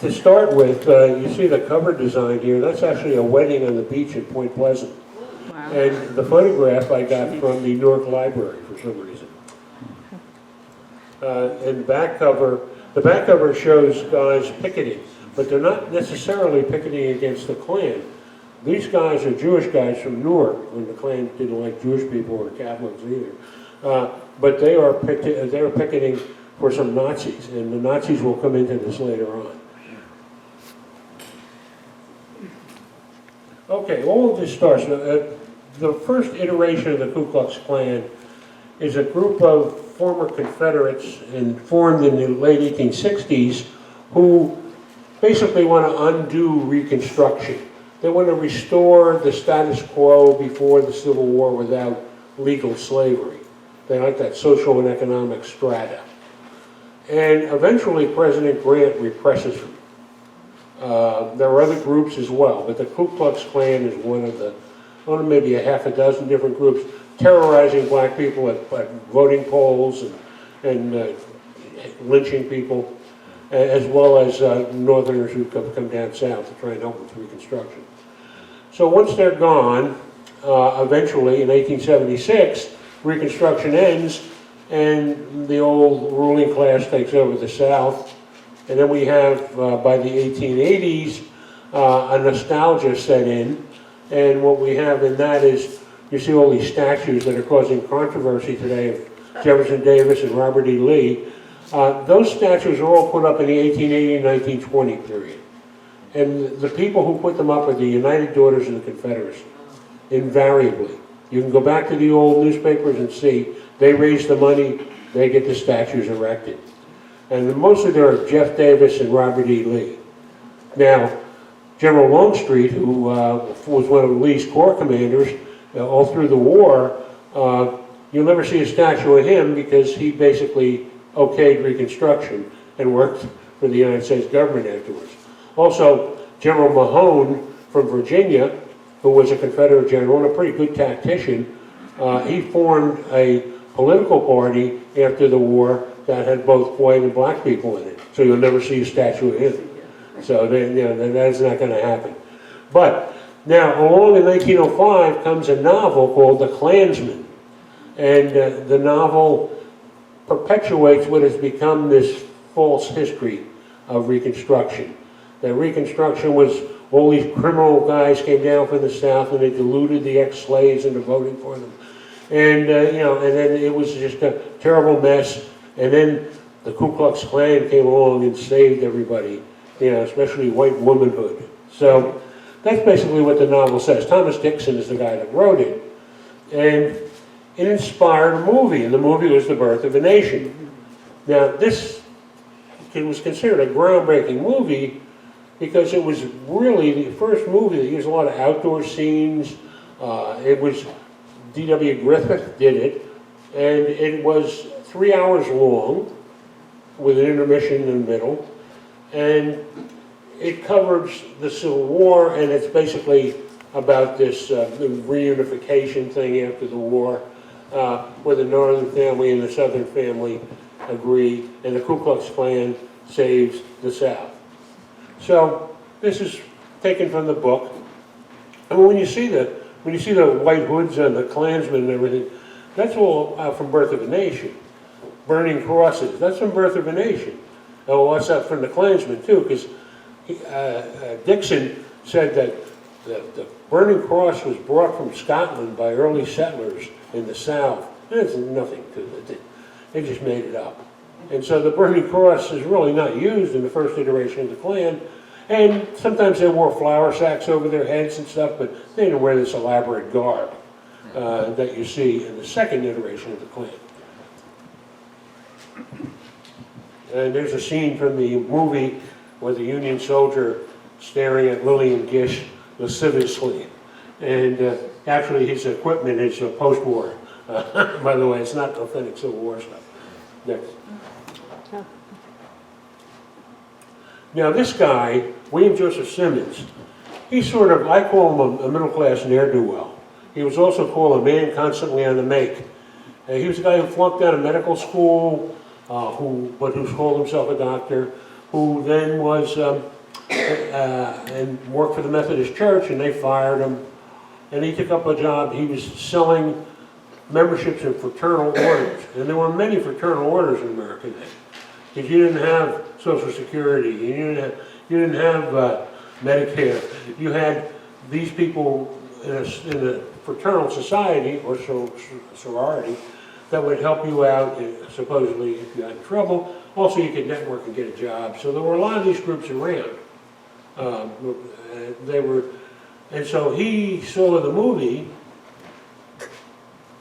To start with, you see the cover design here. That's actually a wedding on the beach at Point Pleasant. Wow. And the photograph I got from the Newark Library for some reason. And the back cover shows guys picketing, but they're not necessarily picketing against the Klan. These guys are Jewish guys from Newark, when the Klan didn't like Jewish people or Catholics either. But they are picketing for some Nazis, and the Nazis will come into this later on. Okay, all of this starts, the first iteration of the Ku Klux Klan is a group of former Confederates and formed in the late 1860s who basically want to undo Reconstruction. They want to restore the status quo before the Civil War without legal slavery. They like that social and economic strata. And eventually President Grant represses them. There are other groups as well, but the Ku Klux Klan is one of maybe a half a dozen different groups terrorizing black people at voting polls and lynching people, as well as northerners who come down south to try and help with Reconstruction. So once they're gone, eventually in 1876, Reconstruction ends and the old ruling class takes over the South. And then we have, by the 1880s, a nostalgia set in. And what we have in that is, you see all these statues that are causing controversy today of Jefferson Davis and Robert E. Lee. Those statues are all put up in the 1880 and 1920 period. And the people who put them up are the United Daughters of the Confederacy, invariably. You can go back to the old newspapers and see, they raise the money, they get the statues erected. And mostly there are Jeff Davis and Robert E. Lee. Now, General Longstreet, who was one of Lee's corps commanders all through the war, you'll never see a statue of him because he basically okayed Reconstruction and worked for the United States government afterwards. Also, General Mahone from Virginia, who was a Confederate general and a pretty good tactician, he formed a political party after the war that had both white and black people in it. So you'll never see a statue of him. So then, that's not going to happen. But now, along in 1905 comes a novel called The Klansman. And the novel perpetuates what has become this false history of Reconstruction. That Reconstruction was all these criminal guys came down from the South and they deluded the ex-slaves into voting for them. And, and then it was just a terrible mess. And then the Ku Klux Klan came along and saved everybody, especially white womanhood. So that's basically what the novel says. Thomas Dixon is the guy that wrote it. And it inspired a movie, and the movie was The Birth of a Nation. Now, this was considered a groundbreaking movie because it was really the first movie that used a lot of outdoor scenes. It was D.W. Griffith did it, and it was 3 hours long with an intermission in the middle, and it covers the Civil War, and it's basically about this reunification thing after the war, where the Northern family and the Southern family agree, and the Ku Klux Klan saves the South. So this is taken from the book, and when you see the white hoods and the Klansmen and everything, that's all from Birth of a Nation. Burning crosses, that's from Birth of a Nation. Oh, that's up from the Klansmen too, because Dixon said that the burning cross was brought from Scotland by early settlers in the South. There's nothing to it. They just made it up. And so the burning cross is really not used in the first iteration of the Klan. And sometimes they wore flour sacks over their heads and stuff, but they didn't wear this elaborate garb that you see in the second iteration of the Klan. And there's a scene from the movie with a Union soldier staring at Lillian Gish lasciviously. And actually his equipment is post-war. By the way, it's not authentic Civil War stuff. Next. Now this guy, William Joseph Simmons, he's sort of, I call him a middle-class ne'er-do-well. He was also called a man constantly on the make. He was a guy who flunked out of medical school, who called himself a doctor, who then was, and worked for the Methodist Church, and they fired him. And he took up a job, he was selling memberships in fraternal orders. And there were many fraternal orders in America then. Because you didn't have Social Security, you didn't have Medicare. You had these people in a fraternal society, or sorority, that would help you out, supposedly, if you got in trouble. Also, you could network and get a job. So there were a lot of these groups around. And so he saw the movie,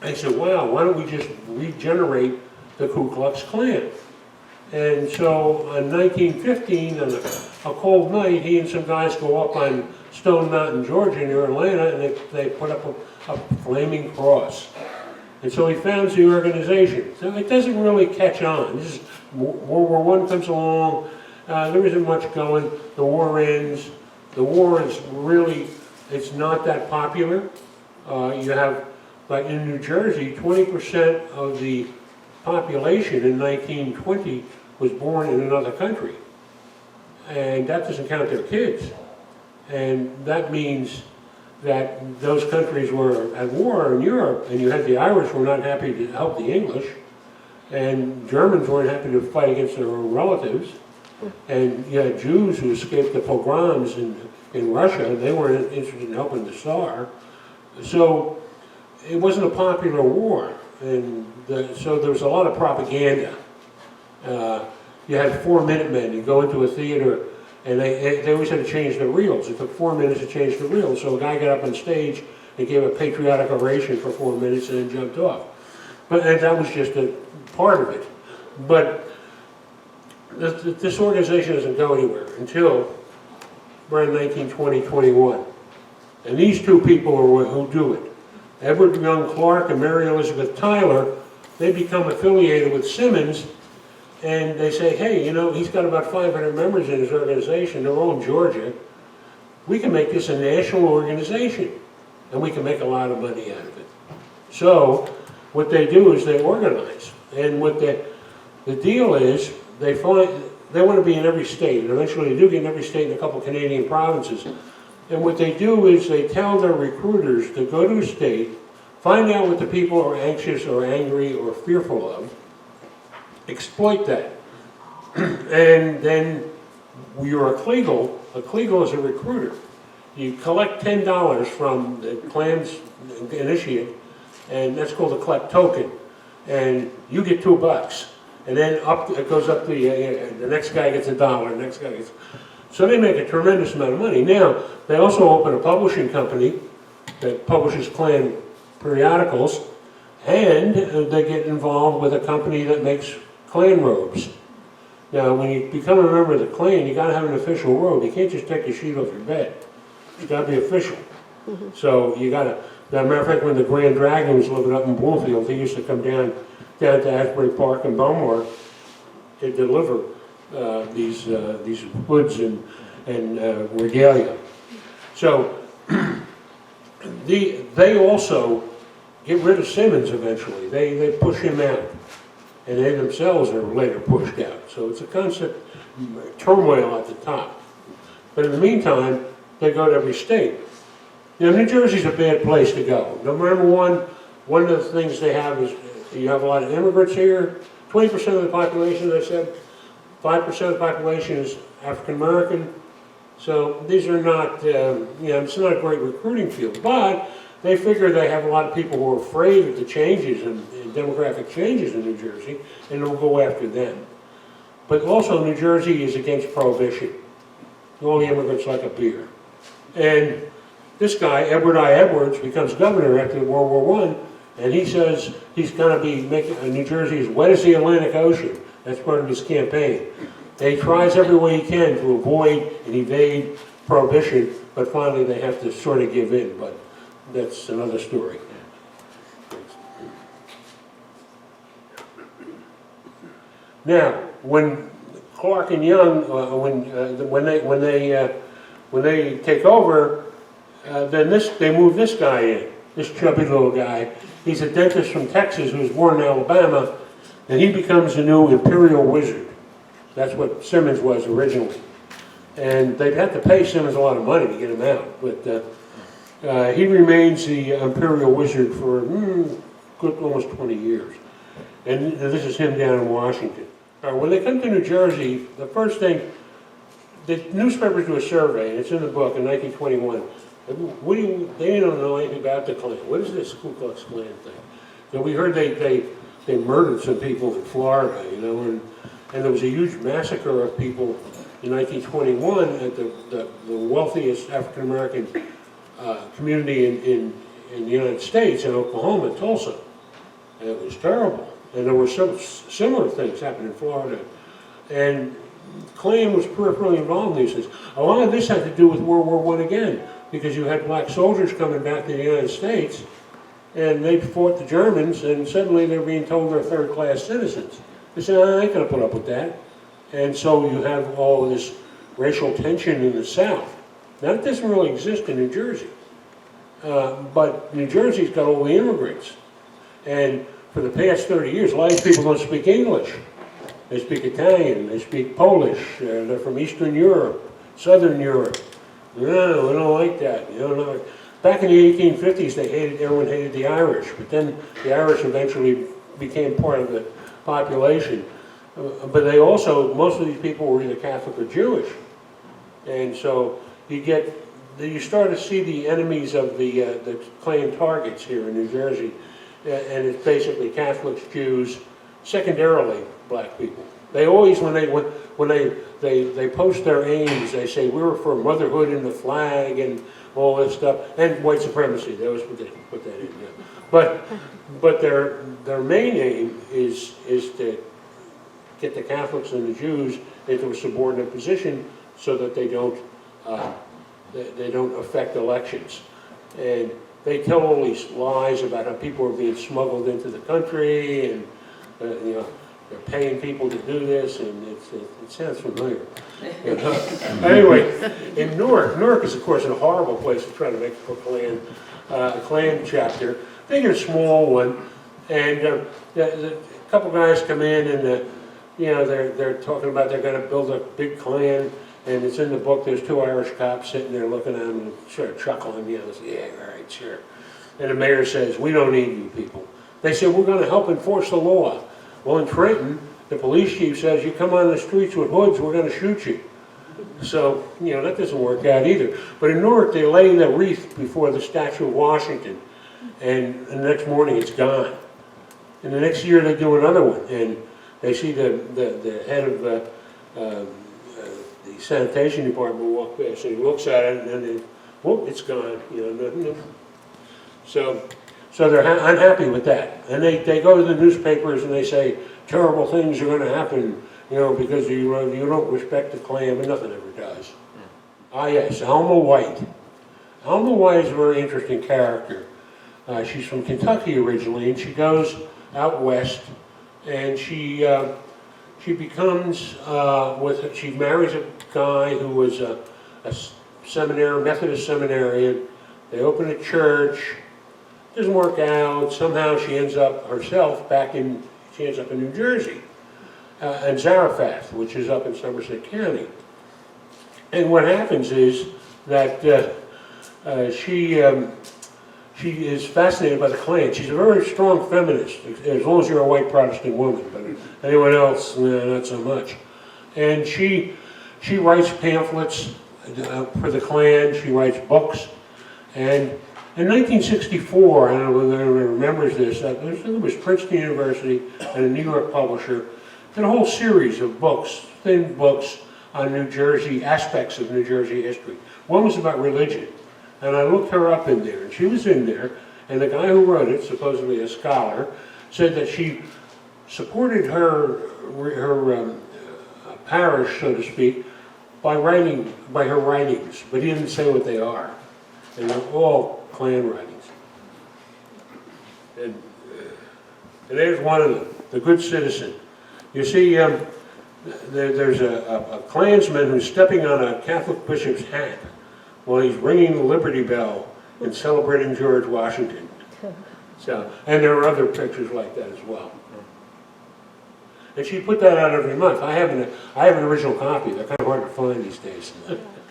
and said, wow, why don't we just regenerate the Ku Klux Klan? And so in 1915, on a cold night, he and some guys go up on Stone Mountain, Georgia, near Atlanta, and they put up a flaming cross. And so he founds the organization. So it doesn't really catch on. This is, World War I comes along, there isn't much going, the war ends. The war is really, it's not that popular. You have, like in New Jersey, 20% of the population in 1920 was born in another country. And that doesn't count their kids. And that means that those countries were at war in Europe, and you had the Irish were not happy to help the English, and Germans weren't happy to fight against their own relatives, and you had Jews who escaped the pogroms in Russia, and they weren't interested in helping the Tsar. So it wasn't a popular war, and so there was a lot of propaganda. You had 4 Minutemen. You go into a theater, and they always had to change the reels. It took 4 minutes to change the reels. So a guy got up on stage and gave a patriotic oration for 4 minutes and then jumped off. And that was just a part of it. But this organization doesn't go anywhere until around 1920-21. And these two people are who do it. Edward Young Clark and Mary Elizabeth Tyler, they become affiliated with Simmons, and they say, hey, you know, he's got about 500 members in his organization, they're all in Georgia. We can make this a national organization, and we can make a lot of money out of it. So what they do is they organize. And what the deal is, they want to be in every state, and eventually they do get in every state in a couple Canadian provinces. And what they do is they tell their recruiters to go to a state, find out what the people are anxious or angry or fearful of, exploit that. And then you're a Kleagle. A Kleagle is a recruiter. You collect $10 from the Klan's initiate, and that's called a collect token. And you get $2. And then it goes up to the next guy gets $1, the next guy gets... So they make a tremendous amount of money. Now, they also open a publishing company that publishes Klan periodicals, and they get involved with a company that makes Klan robes. Now, when you become a member of the Klan, you got to have an official robe. You can't just take your sheet off your bed. It's got to be official. So you got to. As a matter of fact, when the Grand Dragon was living up in Bloomfield, he used to come down to Asbury Park and Belmore to deliver these hoods and regalia. So they also get rid of Simmons eventually. They push him out, and they themselves are later pushed out. So it's a constant turmoil at the top. But in the meantime, they go to every state. You know, New Jersey's a bad place to go. Number one of the things they have is you have a lot of immigrants here. 20% of the population, as I said, 5% of the population is African American. So these are not, it's not a great recruiting field. But they figure they have a lot of people who are afraid of the changes and demographic changes in New Jersey, and they'll go after them. But also New Jersey is against prohibition. All the immigrants like a beer. And this guy, Edward I. Edwards, becomes governor after World War I, and he says he's going to be making New Jersey as wet as the Atlantic Ocean. That's part of his campaign. And he tries every way he can to avoid and evade prohibition, but finally they have to sort of give in, but that's another story. Now, when Clark and Young, when they take over, then they move this guy in, this chubby little guy. He's a dentist from Texas who was born in Alabama, and he becomes the new Imperial Wizard. That's what Simmons was originally. And they'd have to pay Simmons a lot of money to get him out. But he remains the Imperial Wizard for good almost 20 years. And this is him down in Washington. When they come to New Jersey, the first thing, the newspapers do a survey, and it's in the book in 1921. They don't know anything about the Klan. What is this Ku Klux Klan thing? So we heard they murdered some people in Florida, you know, and there was a huge massacre of people in 1921 at the wealthiest African American community in the United States, in Oklahoma, Tulsa. And it was terrible. And there were some similar things happening in Florida. And Klan was peripherally involved in these things. A lot of this had to do with World War I again, because you had black soldiers coming back to the United States, and they fought the Germans, and suddenly they're being told they're third-class citizens. They said, I ain't going to put up with that. And so you have all of this racial tension in the South. Now, it doesn't really exist in New Jersey. But New Jersey's got all the immigrants. And for the past 30 years, a lot of people don't speak English. They speak Italian, they speak Polish, they're from Eastern Europe, Southern Europe. No, we don't like that. You know, back in the 1850s, everyone hated the Irish, but then the Irish eventually became part of the population. But they also, most of these people were either Catholic or Jewish. And so you start to see the enemies of the Klan targets here in New Jersey. And it's basically Catholics, Jews, secondarily black people. They always, when they post their aims, they say we're for motherhood in the flag and all this stuff, and white supremacy. They always put that in. Yeah. But their main aim is to get the Catholics and the Jews into a subordinate position so that they don't affect elections. And they tell all these lies about how people are being smuggled into the country, and you know, they're paying people to do this, and it sounds familiar. You know? Anyway, in Newark is of course a horrible place to try to make a Klan chapter. They get a small one, and a couple guys come in, and you know, they're talking about they're going to build a big Klan. And it's in the book, there's two Irish cops sitting there looking at them and sort of chuckling, you know, they say, yeah, all right, sure. And the mayor says, we don't need you people. They said, we're going to help enforce the law. Well, in Trenton, the police chief says, you come on the streets with hoods, we're going to shoot you. So, you know, that doesn't work out either. But in Newark, they lay the wreath before the statue of Washington, and the next morning it's gone. And the next year they do another one, and they see the head of the sanitation department walk past, and he looks at it, and then, whoop, it's gone. You know, so they're unhappy with that, and they go to the newspapers and they say terrible things are going to happen, you know, because you don't respect the Klan, but nothing ever does. Ah, yes, Alma White. Alma White is a very interesting character. She's from Kentucky originally, and she goes out west, and she becomes she marries a guy who was a Methodist seminarian. They open a church. Doesn't work out. Somehow she ends up herself in New Jersey, and Zarephath, which is up in Somerset County. And what happens is that she is fascinated by the Klan. She's a very strong feminist, as long as you're a white Protestant woman, but anyone else, not so much. And she writes pamphlets for the Klan. She writes books. And in 1964, I don't know if anyone remembers this, there was Princeton University and a New York publisher did a whole series of books, thin books, on New Jersey, aspects of New Jersey history. One was about religion. And I looked her up in there, and she was in there, and the guy who wrote it, supposedly a scholar, said that she supported her parish, so to speak, by her writings, but he didn't say what they are. And they're all Klan writings. And there's one of them, The Good Citizen. You see, there's a Klansman who's stepping on a Catholic bishop's hat while he's ringing the Liberty Bell and celebrating George Washington. So, and there are other pictures like that as well. And she put that out every month. I have an original copy. They're kind of hard to find these days.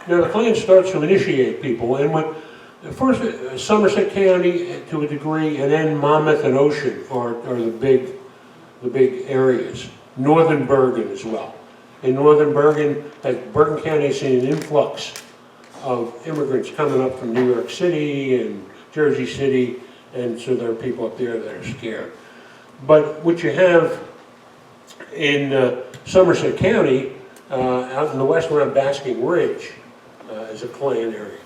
Now, the Klan starts to initiate people, and when first Somerset County to a degree, and then Monmouth and Ocean are the big areas. Northern Bergen as well. In Northern Bergen, Bergen County has seen an influx of immigrants coming up from New York City and Jersey City, and so there are people up there that are scared. But what you have in Somerset County, out in the west around Basking Ridge, is a Klan area.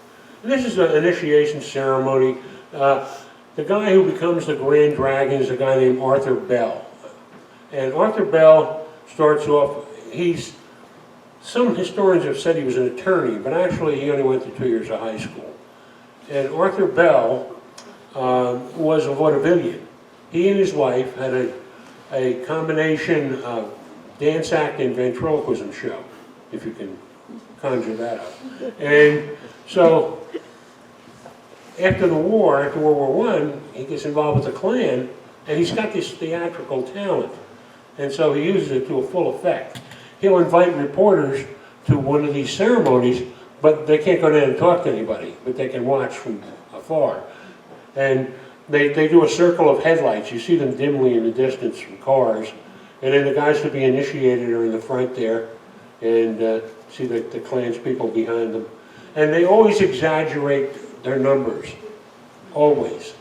And this is an initiation ceremony. The guy who becomes the Grand Dragon is a guy named Arthur Bell. And Arthur Bell starts off, some historians have said he was an attorney, but actually he only went to 2 years of high school. And Arthur Bell was a vaudevillian. He and his wife had a combination of dance act and ventriloquism show, if you can conjure that up. And so, after the war, after World War I, he gets involved with the Klan, and he's got this theatrical talent. And so he uses it to a full effect. He'll invite reporters to one of these ceremonies, but they can't go down and talk to anybody, but they can watch from afar. And they do a circle of headlights. You see them dimly in the distance from cars. And then the guys to be initiated are in the front there, and see the Klan's people behind them. And they always exaggerate their numbers, always.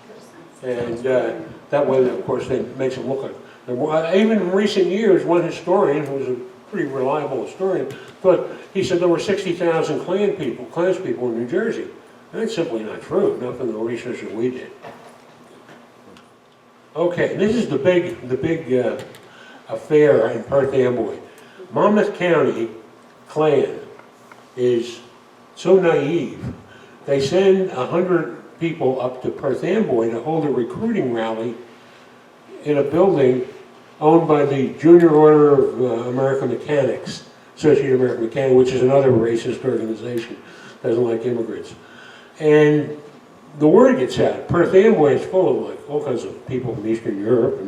And that way, of course, it makes them look like. Even in recent years, one historian, who was a pretty reliable historian, he said there were 60,000 Klanspeople in New Jersey. And that's simply not true, not from the research that we did. Okay, this is the big affair in Perth Amboy. Monmouth County Klan is so naive. They send 100 people up to Perth Amboy to hold a recruiting rally in a building owned by the Junior Order of American Mechanics, Associated American Mechanics, which is another racist organization, doesn't like immigrants. And the word gets out. Perth Amboy is full of like all kinds of people from Eastern Europe,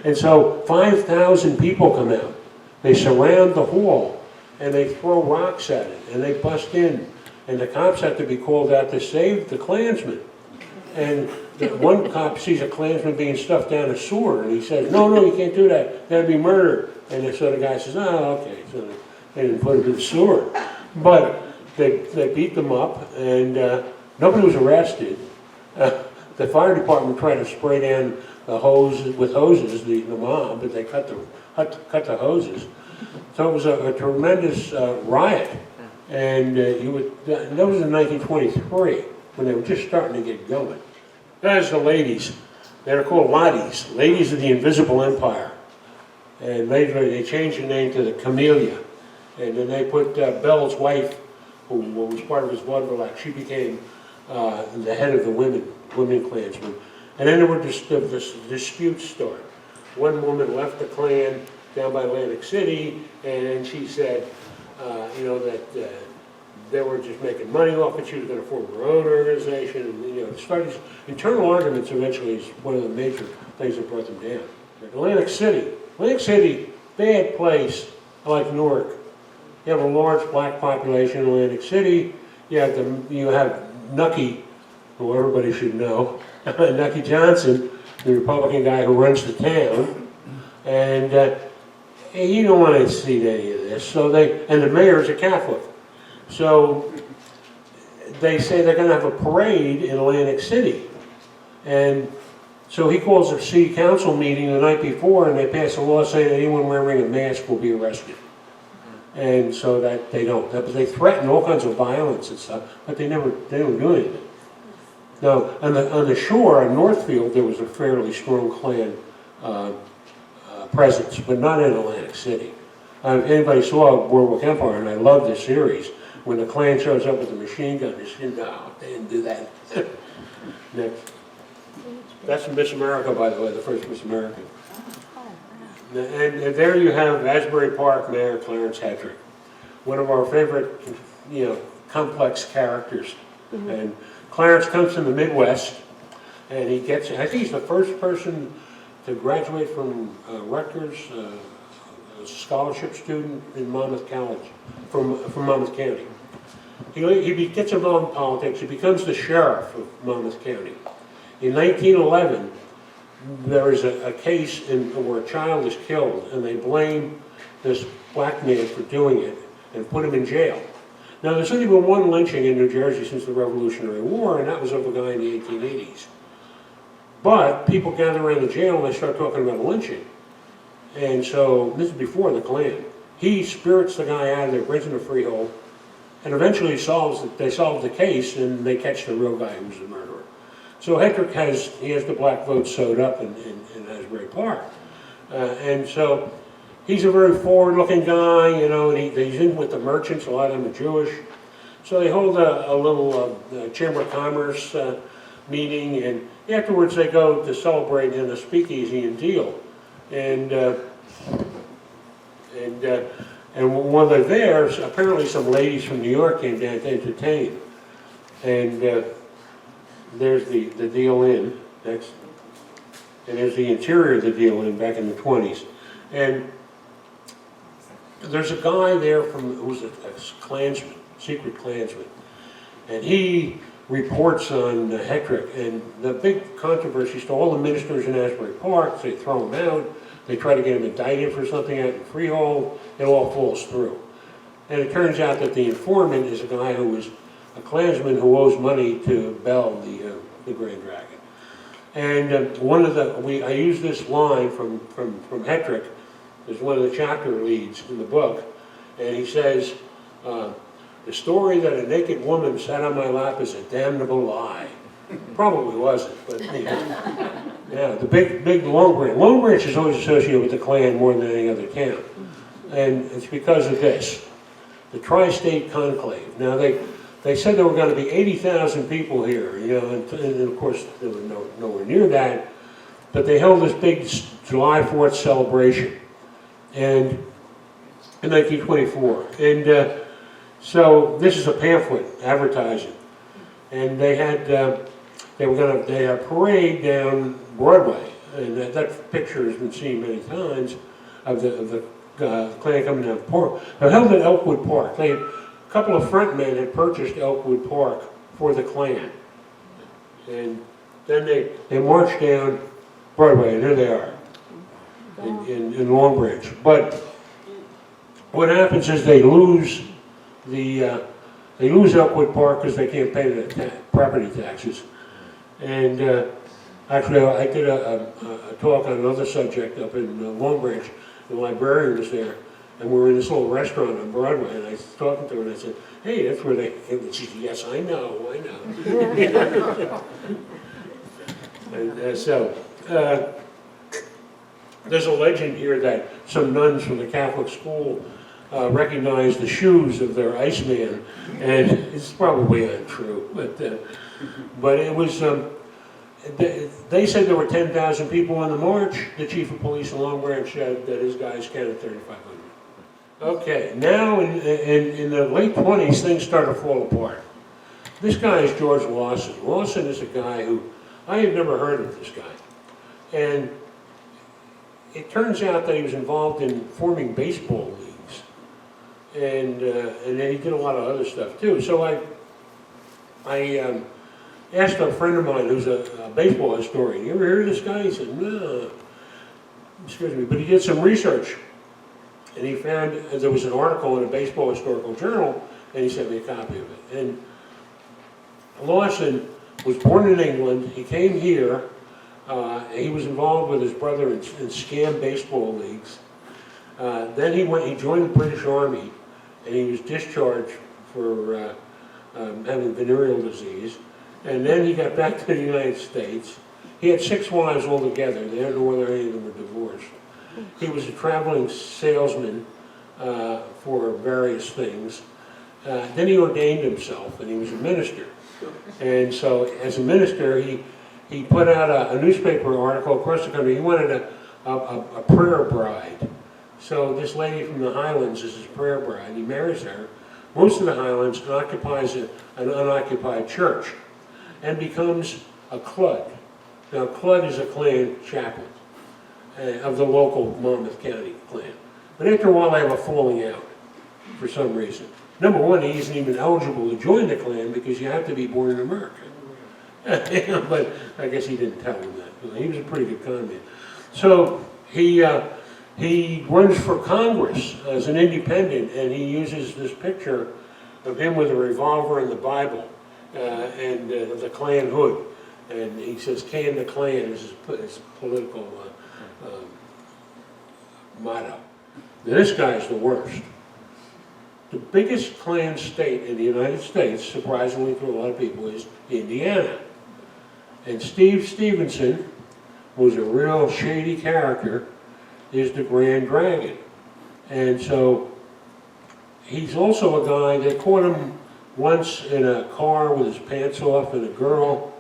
and so 5,000 people come out. They surround the hall, and they throw rocks at it, and they bust in, and the cops have to be called out to save the Klansmen. And one cop sees a Klansman being stuffed down a sewer, and he says, no, you can't do that. That'd be murder. And so the guy says, oh, okay. So they didn't put him in the sewer. But they beat them up, and nobody was arrested. The fire department tried to spray down the hoses, the mob, but they cut the hoses. So it was a tremendous riot. And that was in 1923, when they were just starting to get going. That's the ladies. They're called Lotties, Ladies of the Invisible Empire. And later they changed the name to the Camellia. And then they put Bell's wife, who was part of his vaudeville act, she became the head of the women Klansmen. And then there were disputes start. One woman left the Klan down by Atlantic City, and she said, that they were just making money off it. She was going to form her own organization, and started internal arguments. Eventually, is one of the major things that brought them down. Atlantic City, bad place, like Newark. You have a large black population in Atlantic City. You have Nucky, who everybody should know, Nucky Johnson, the Republican guy who runs the town, and you don't want to see any of this. And the mayor's a Catholic. So they say they're going to have a parade in Atlantic City. And so he calls a city council meeting the night before, and they pass a law saying anyone wearing a mask will be arrested. And so that they don't. But they threaten all kinds of violence and stuff, but they don't do anything. Now, on the shore, in Northfield, there was a fairly strong Klan presence, but not in Atlantic City. If anybody saw Boardwalk Empire, and I love this series, when the Klan shows up with a machine gun, no, they didn't do that. Next. That's Miss America, by the way, the first Miss America. And there you have Asbury Park Mayor Clarence Hetrick, one of our favorite, complex characters. Mm-hmm. And Clarence comes from the Midwest, and I think he's the first person to graduate from Rutgers scholarship student in Monmouth College, from Monmouth County. He gets involved in politics. He becomes the sheriff of Monmouth County. In 1911, there is a case where a child is killed, and they blame this black man for doing it and put him in jail. Now, there's only been one lynching in New Jersey since the Revolutionary War, and that was of a guy in the 1880s. But people gather around the jail and they start talking about a lynching. And so, this is before the Klan. He spirits the guy out of there, brings him to Freehold, and eventually they solve the case, and they catch the real guy who was the murderer. So Hetrick has the black vote sewed up in Asbury Park. And so he's a very forward-looking guy, you know, and he's in with the merchants. A lot of them are Jewish. So they hold a little Chamber of Commerce meeting, and afterwards they go to celebrate in a speakeasy in Deal. And while they're there, apparently some ladies from New York came down to entertain. And there's the Deal Inn. And there's the interior of the Deal Inn back in the 20s. And there's a guy there who was a Klansman, secret Klansman. And he reports on Hetrick. And the big controversy is to all the ministers in Asbury Park. They throw him out. They try to get him indicted for something out in Freehold. It all falls through. And it turns out that the informant is a guy who was a Klansman who owes money to Bell, the Grand Dragon. And I use this line from Hetrick, as one of the chapter leads in the book, and he says, the story that a naked woman sat on my lap is a damnable lie. Probably wasn't, but yeah, the big Long Branch. Long Branch is always associated with the Klan more than any other town. And it's because of this, the TriState Conclave. Now they said there were going to be 80,000 people here, you know, and of course there were nowhere near that, but they held this big July 4th celebration and in 1924. And so this is a pamphlet advertising, and they had a parade down Broadway, and that picture has been seen many times of the Klan coming down Park. They're held at Elkwood Park. A couple of front men had purchased Elkwood Park for the Klan, and then they marched down Broadway, and here they are in Long Branch. But what happens is they lose Elkwood Park because they can't pay the property taxes. And actually, I did a talk on another subject up in Long Branch. The librarian was there, and we were in this little restaurant on Broadway, and I was talking to her, and I said, hey, that's where they came. And she said, yes, I know. And so, there's a legend here that some nuns from the Catholic school recognized the shoes of their Iceman, and it's probably untrue, but it was, they said there were 10,000 people on the march. The chief of police in Long Branch said that his guys counted 3,500. Okay, now in the late 20s, things started to fall apart. This guy is George Lawson. Lawson is a guy who, I had never heard of this guy. And it turns out that he was involved in forming baseball leagues. And then he did a lot of other stuff too. So I asked a friend of mine who's a baseball historian, you ever heard of this guy? He said, no, excuse me, but he did some research. And he found there was an article in a baseball historical journal, and he sent me a copy of it. And Lawson was born in England. He came here. He was involved with his brother in scam baseball leagues. Then he joined the British Army, and he was discharged for having venereal disease. And then he got back to the United States. He had 6 wives altogether. They don't know whether any of them were divorced. He was a traveling salesman for various things. Then he ordained himself, and he was a minister. And so, as a minister, he put out a newspaper article across the country. He wanted a prayer bride. So this lady from the Highlands is his prayer bride. He marries her, moves to the Highlands, and occupies an unoccupied church, and becomes a Clud. Now, Clud is a Klan chaplain of the local Monmouth County Klan. But after a while, they have a falling out for some reason. Number one, he isn't even eligible to join the Klan because you have to be born in America. But I guess he didn't tell him that. He was a pretty good con man. So he runs for Congress as an independent, and he uses this picture of him with a revolver and the Bible and the Klan hood. And he says, "Can the Klan," is his political motto. Now, this guy's the worst. The biggest Klan state in the United States, surprisingly for a lot of people, is Indiana. And Stevenson, who's a real shady character, is the Grand Dragon. And so he's also a guy, they caught him once in a car with his pants off and a girl,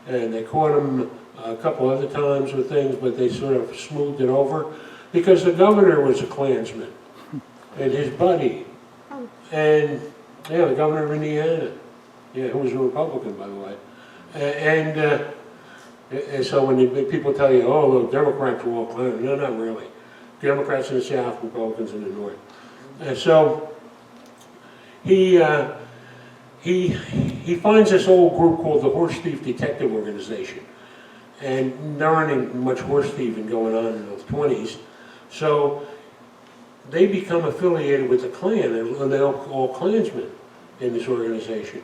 and they caught him a couple other times with things, but they sort of smoothed it over because the governor was a Klansman and his buddy. And yeah, the governor of Indiana, yeah, who was a Republican, by the way. And so when people tell you, oh, the Democrats were all Klan, no, not really. Democrats in the South, Republicans in the North. And so he finds this old group called the Horse Thief Detective Organization. And there aren't any much horse thieving going on in the 20s. So they become affiliated with the Klan, and they're all Klansmen in this organization.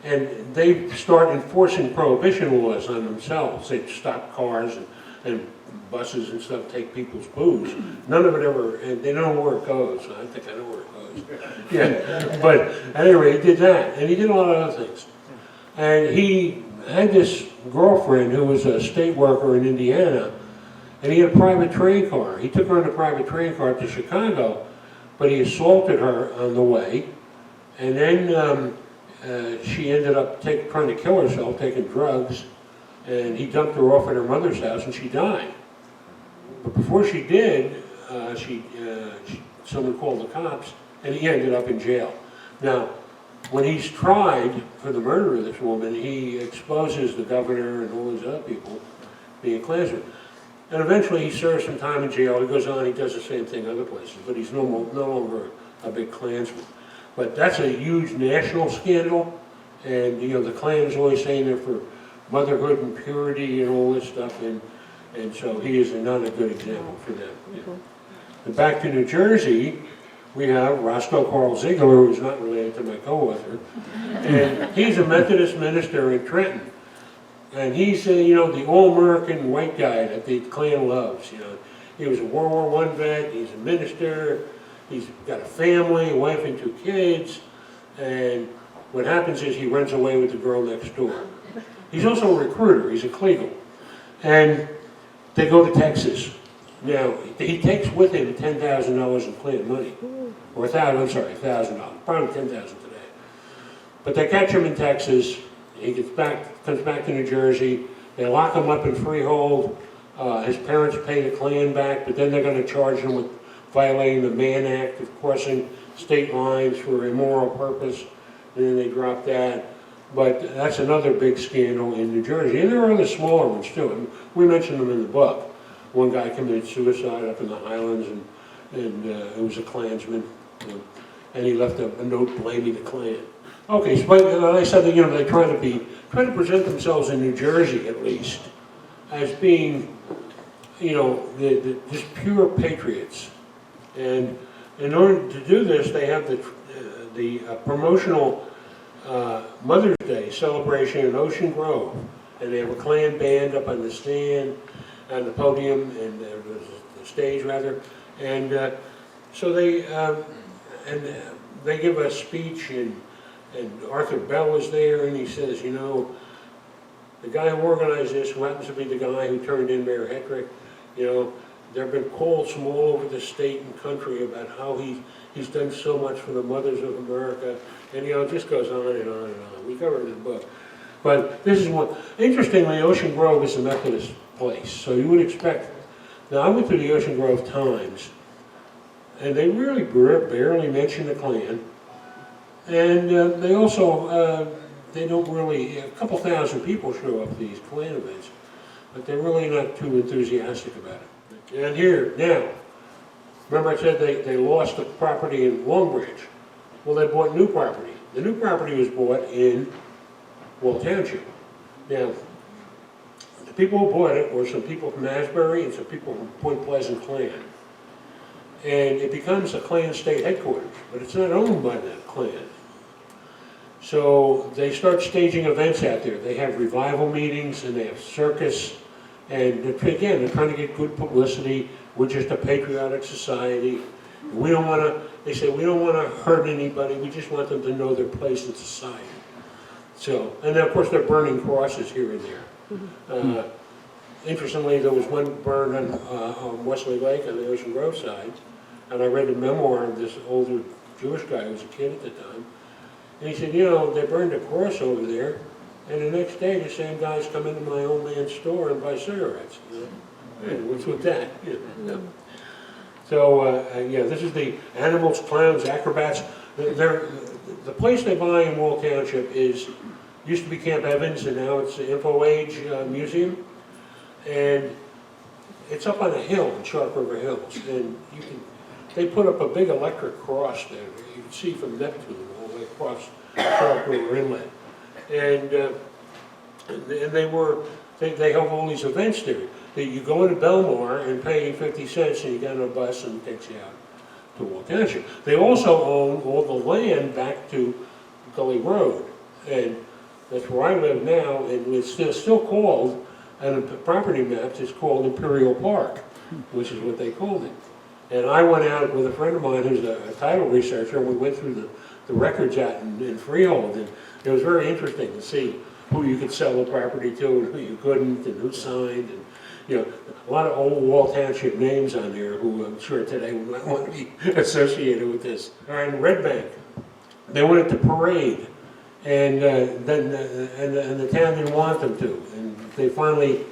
And they start enforcing prohibition laws on themselves. They stop cars and buses and stuff, take people's booze. None of it ever, and they don't know where it goes. I think I know where it goes. Yeah, but anyway, he did that, and he did a lot of other things. And he had this girlfriend who was a state worker in Indiana, and he had a private train car. He took her in a private train car to Chicago, but he assaulted her on the way, and then she ended up trying to kill herself, taking drugs, and he dumped her off at her mother's house, and she died. But before she did, someone called the cops, and he ended up in jail. Now, when he's tried for the murder of this woman, he exposes the governor and all these other people being Klansmen. And eventually he serves some time in jail. He goes on, he does the same thing other places, but he's no longer a big Klansman. But that's a huge national scandal, and you know the Klan is always saying they're for motherhood and purity and all this stuff, and so he is not a good example for them. Yeah. And back to New Jersey, we have Roscoe Ziegler, who's not related to my co-author, and he's a Methodist minister in Trenton. And he's, you know, the all-American white guy that the Klan loves, you know. He was a World War I vet, he's a minister, he's got a family, a wife and 2 kids, and what happens is he runs away with the girl next door. He's also a recruiter, he's a Kleagle. And they go to Texas. Now, he takes with him $10,000 in Klan money. Or $1,000, probably $10,000 today. But they catch him in Texas. He comes back to New Jersey. They lock him up in Freehold. His parents pay the Klan back, but then they're going to charge him with violating the Mann Act of crossing state lines for immoral purpose. And then they drop that. But that's another big scandal in New Jersey. And there are other smaller ones too. And we mentioned them in the book. One guy committed suicide up in the Highlands, and it was a Klansman. And he left a note blaming the Klan. Okay, so but I said that, you know, they try to present themselves in New Jersey at least as being, you know, just pure patriots. And in order to do this, they have the promotional Mother's Day celebration in Ocean Grove, and they have a Klan band up on the stand, on the podium, and the stage rather, and so they give a speech, and Arthur Bell was there, and he says, you know, the guy who organized this, who happens to be the guy who turned in Mayor Hetrick, you know, there have been calls from all over the state and country about how he's done so much for the mothers of America, and you know, it just goes on and on and on. We cover it in the book. But this is one, interestingly, Ocean Grove is a Methodist place, so you would expect. Now, I went to the Ocean Grove Times, and they really barely mention the Klan. And they also, they don't really, a couple thousand people show up at these Klan events, but they're really not too enthusiastic about it. And here, now, Remember I said they lost the property in Long Branch. Well, they bought new property. The new property was bought in Wall Township. Now, the people who bought it were some people from Asbury and some people from Point Pleasant Klan. And it becomes a Klan state headquarters, but it's not owned by that Klan. So they start staging events out there. They have revival meetings and they have circus. And again, they're trying to get good publicity. We're just a patriotic society. We don't want to, they say, we don't want to hurt anybody. We just want them to know their place in society. So, and then of course they're burning crosses here and there. Interestingly, there was one burned on Wesley Lake on the Ocean Grove side. And I read a memoir of this older Jewish guy who was a kid at the time. And he said, you know, they burned a cross over there. And the next day, the same guys come into my old man's store and buy cigarettes. You know? Hey, what's with that? You know? So, yeah, this is the animals, clowns, acrobats. The place they buy in Wall Township used to be Camp Evans, and now it's the Info Age Museum. And it's up on a hill in Shark River Hills. And they put up a big electric cross there. You can see from Neptune all the way across Shark River Inlet. And they have all these events there. You go into Belmar and pay 50 cents and you get on a bus and it takes you out to Wall Township. They also own all the land back to Gully Road. And that's where I live now, and it's still called, and the property maps, it's called Imperial Park, which is what they called it. And I went out with a friend of mine who's a title researcher, and we went through the records out in Freehold, and it was very interesting to see who you could sell the property to and who you couldn't, and who signed, and you know, a lot of old Wall Township names on there who I'm sure today would not want to be associated with this. All right, in Red Bank, they wanted to parade, and then the town didn't want them to, and they finally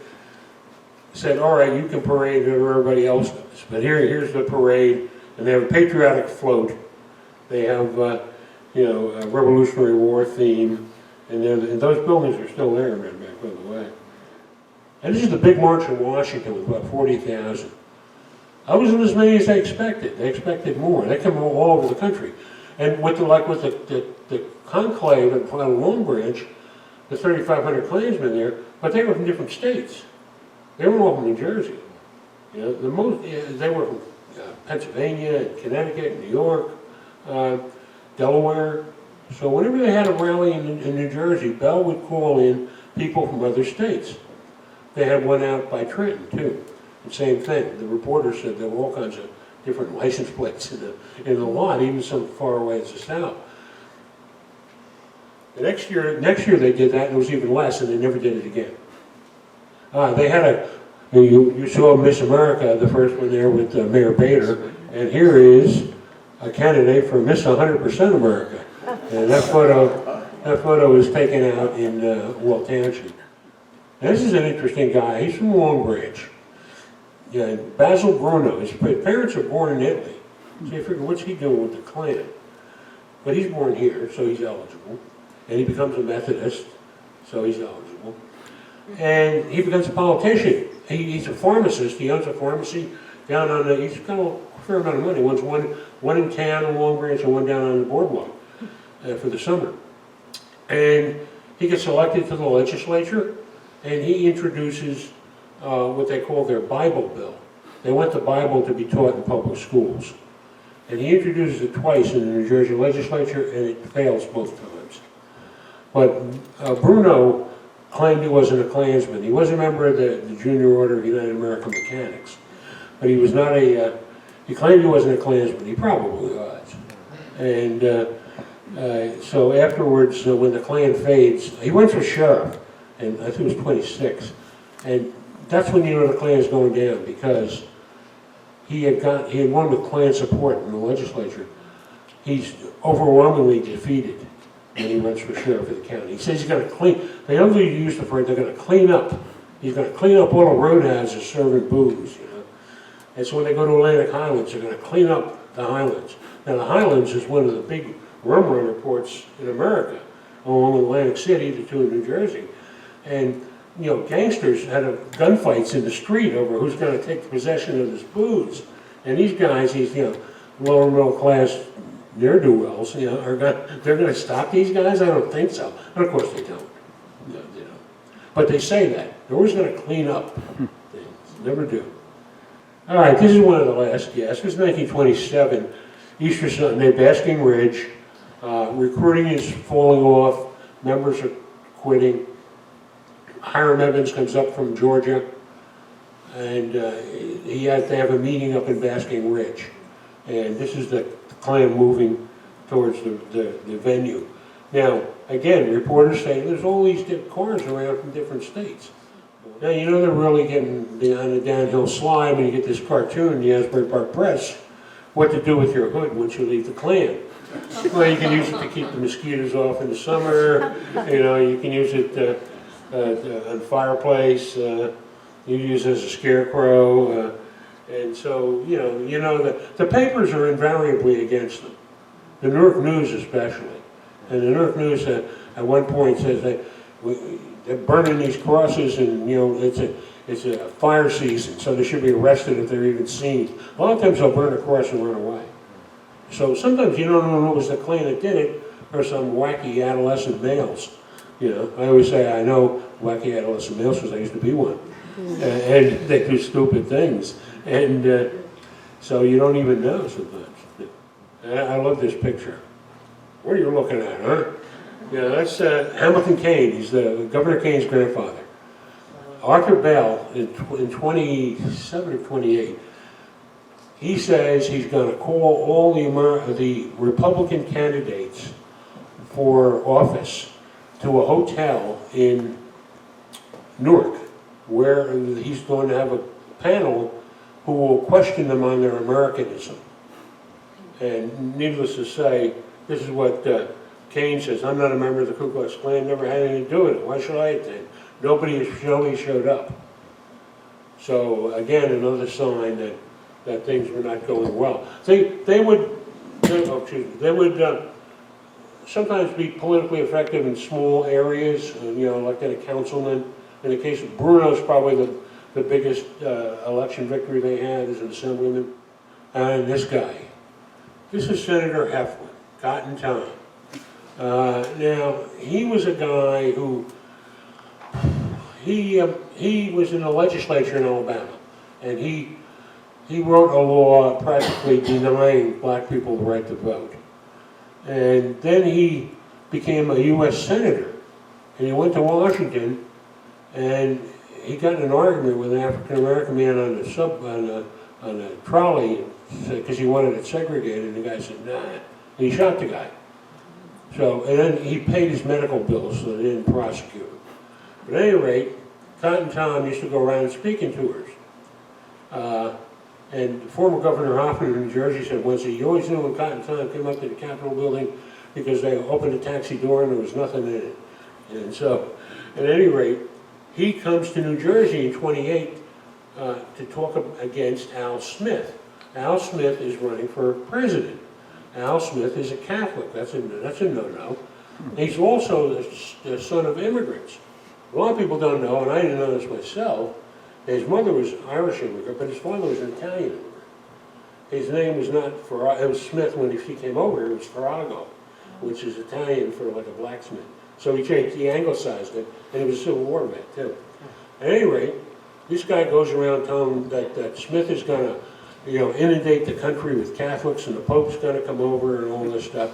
said, all right, you can parade where everybody else does, but here's the parade, and they have a patriotic float. They have, you know, a Revolutionary War theme, and those buildings are still there in Red Bank, by the way. And this is the big march in Washington with about 40,000. I wasn't as many as they expected. They expected more. They come all over the country. And with the conclave in Long Branch, the 3,500 Klansmen there, but they were from different states. They were all from New Jersey. You know, they were from Pennsylvania, and Connecticut, New York, Delaware. So whenever they had a rally in New Jersey, Bell would call in people from other states. They had one out by Trenton, too. The same thing. The reporter said there were all kinds of different license plates in the lot, even some far away as the south. The next year they did that, and it was even less, and they never did it again. They had you saw Miss America, the first one there with Mayor Bader, and here is a candidate for Miss 100% America. And that photo was taken out in Wall Township. This is an interesting guy. He's from Long Branch. Yeah, Basil Bruno. His parents are born in Italy. So you figure, what's he doing with the Klan? But he's born here, so he's eligible. And he becomes a Methodist, so he's eligible. And he becomes a politician. He's a pharmacist. He owns a pharmacy down on the, he's got a fair amount of money. One in town in Long Branch and one down on the boardwalk for the summer. And he gets elected to the legislature, and he introduces what they call their Bible bill. They want the Bible to be taught in public schools. And he introduces it twice in the New Jersey legislature, and it fails both times. But Bruno claimed he wasn't a Klansman. He was a member of the Junior Order of United American Mechanics. But he was not he claimed he wasn't a Klansman. He probably was. And so afterwards, when the Klan fades, he went for sheriff, and I think he was 26. And that's when you know the Klan is going down, because he had won with Klan support in the legislature. He's overwhelmingly defeated when he runs for sheriff of the county. He says he's going to clean, they only use the phrase, they're going to clean up. He's going to clean up all the roadhouses serving booze, you know. And so when they go to Atlantic Highlands, they're going to clean up the Highlands. Now the Highlands is one of the big rum runner ports in America, along with Atlantic City, the two in New Jersey. And you know, gangsters had gunfights in the street over who's going to take possession of this booze. And these guys, these, lower middle class ne'er-do-wells, they're gonna stop these guys? I don't think so. And of course they don't, But they say that. They're always gonna clean up things, never do. All right, this is one of the last guests. It was 1927, Easter Sunday, Basking Ridge. Recruiting is falling off, members are quitting. Hiram Evans comes up from Georgia, and he has to have a meeting up in Basking Ridge. And this is the Klan moving towards the venue. Now, again, reporters say there's all these cars around from different states. Now, they're really getting on a downhill slide when you get this cartoon in the Asbury Park Press, what to do with your hood once you leave the Klan. Well, you can use it to keep the mosquitoes off in the summer, you can use it on fireplace, you use it as a scarecrow, and so, the papers are invariably against them. The Newark News especially. And the Newark News at one point says they're burning these crosses and, it's a fire season, so they should be arrested if they're even seen. A lot of times they'll burn a cross and run away. So sometimes you don't know it was the Klan that did it or some wacky adolescent males. I always say I know wacky adolescent males because I used to be one. And they do stupid things. And so you don't even know sometimes. I love this picture. What are you looking at, huh? Yeah, that's Hamilton Kane. He's Governor Kane's grandfather. Arthur Bell, in 27 or 28, he says he's going to call all the Republican candidates for office to a hotel in Newark, where he's going to have a panel who will question them on their Americanism. And needless to say, this is what Kane says, I'm not a member of the Ku Klux Klan, never had anything to do with it. Why should I attend? Nobody showed up. So again, another sign that things were not going well. They would sometimes be politically effective in small areas, elected a councilman. In the case of Bruno's probably the biggest election victory they had as an assemblyman. And this guy. This is Senator Heflin, Cotton Tom. Now, he was a guy who, he was in the legislature in Alabama, and he wrote a law practically denying black people the right to vote. And then he became a U.S. Senator, and he went to Washington, and he got in an argument with an African-American man on a trolley, because he wanted it segregated, and the guy said, nah, and he shot the guy. So, and then he paid his medical bills so they didn't prosecute him. But at any rate, Cotton Tom used to go around speaking tours. And former Governor Hoffman of New Jersey said once, he always knew when Cotton Tom came up to the Capitol building because they opened a taxi door and there was nothing in it. And so, at any rate, he comes to New Jersey in 28 to talk against Al Smith. Al Smith is running for president. Al Smith is a Catholic. That's a no-no. He's also the son of immigrants. A lot of people don't know, and I didn't know this myself. His mother was Irish immigrant, but his father was an Italian immigrant. His name was not it was Smith when she came over here. It was Farrago, which is Italian for like a blacksmith. So he anglicized it, and he was a Civil War vet too. At any rate, this guy goes around telling that Smith is going to, inundate the country with Catholics, and the Pope's going to come over and all this stuff.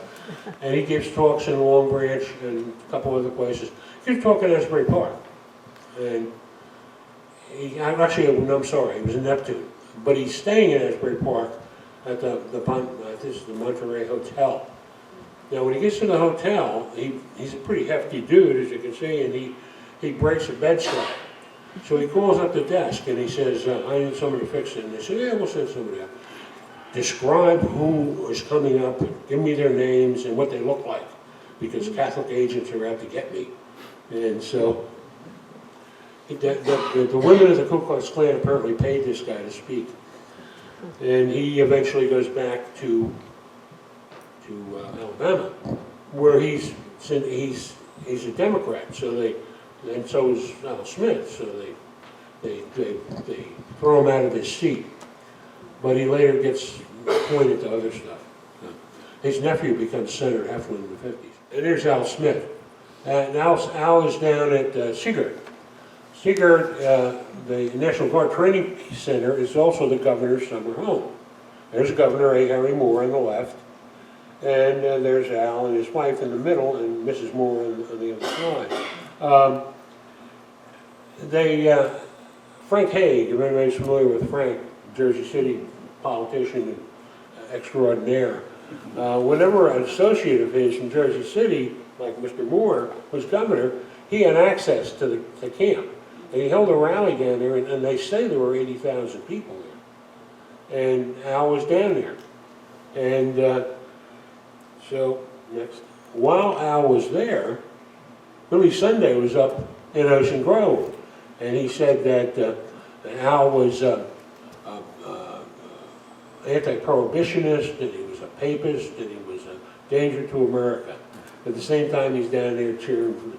And he gives talks in Long Branch and a couple other places. He was talking at Asbury Park, and he was in Neptune, but he's staying in Asbury Park at the Monterey Hotel. Now, when he gets to the hotel, he's a pretty hefty dude, as you can see, and he breaks a bed slab. So he calls up the desk and he says, I need somebody to fix it. And they say, yeah, we'll send somebody up. Describe who is coming up, give me their names and what they look like, because Catholic agents are out to get me. And so the women of the Ku Klux Klan apparently paid this guy to speak. And he eventually goes back to Alabama, where he's a Democrat. And so is Al Smith, so they throw him out of his seat. but he later gets appointed to other stuff. His nephew becomes Senator Heflin in the 50s. And here's Al Smith. And Al is down at Seagard. Seagard, the National Guard Training Center, is also the governor's summer home. There's Governor A. Harry Moore on the left, and there's Al and his wife in the middle, and Mrs. Moore on the other side. Frank Hague, if anybody's familiar with Frank, Jersey City politician and extraordinaire, whenever an associate of his from Jersey City, like Mr. Moore, was governor, he had access to the camp. And he held a rally down there, and they say there were 80,000 people there. And Al was down there. And so, next, while Al was there, Billy Sunday was up in Ocean Grove. And he said that Al was anti-prohibitionist, and he was a papist, and he was a danger to America. At the same time, he's down there cheering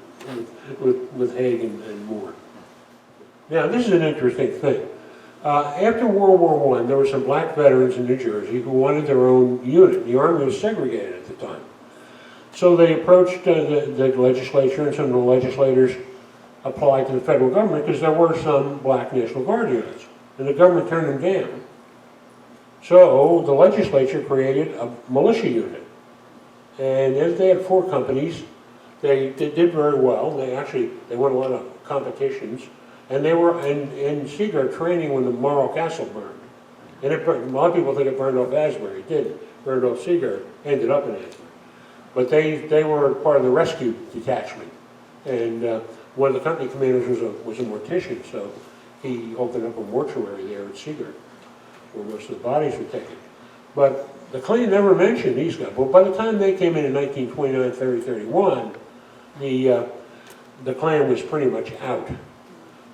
with Hague and Moore. Now, this is an interesting thing. After World War I, there were some black veterans in New Jersey who wanted their own unit. The Army was segregated at the time. So they approached the legislature, and some of the legislators applied to the federal government because there were some black National Guard units. And the government turned them down. So the legislature created a militia unit. And as they had 4 companies, they did very well. They won a lot of competitions. And they were in Seagard training when the Morro Castle burned. And it burned. A lot of people think it burned off Asbury. It didn't. Burned off Seagard, ended up in Asbury. But they were part of the rescue detachment. And one of the company commanders was a mortician, so he opened up a mortuary there at Seagard, where most of the bodies were taken. But the Klan never mentioned these guys. But by the time they came in 1929, 30, 31, the Klan was pretty much out.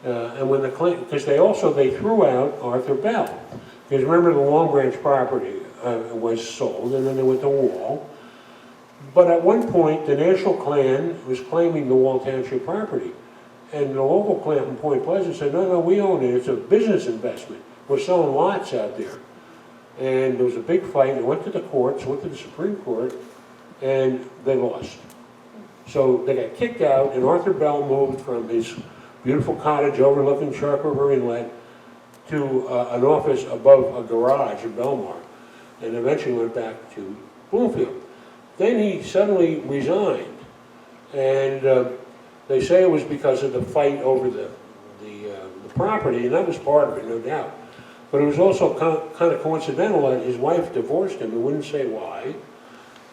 And when the Klan, because they threw out Arthur Bell. Because remember, the Long Branch property was sold, and then they went to Wall. But at one point, the National Klan was claiming the Wall Township property. And the local Klan from Point Pleasant said, no, we own it. It's a business investment. We're selling lots out there. And there was a big fight. They went to the courts, went to the Supreme Court, and they lost. So they got kicked out, and Arthur Bell moved from his beautiful cottage overlooking Shark River Inlet to an office above a garage in Belmar, and eventually went back to Bloomfield. Then he suddenly resigned, and they say it was because of the fight over the property, and that was part of it, no doubt. But it was also kind of coincidental that his wife divorced him and wouldn't say why,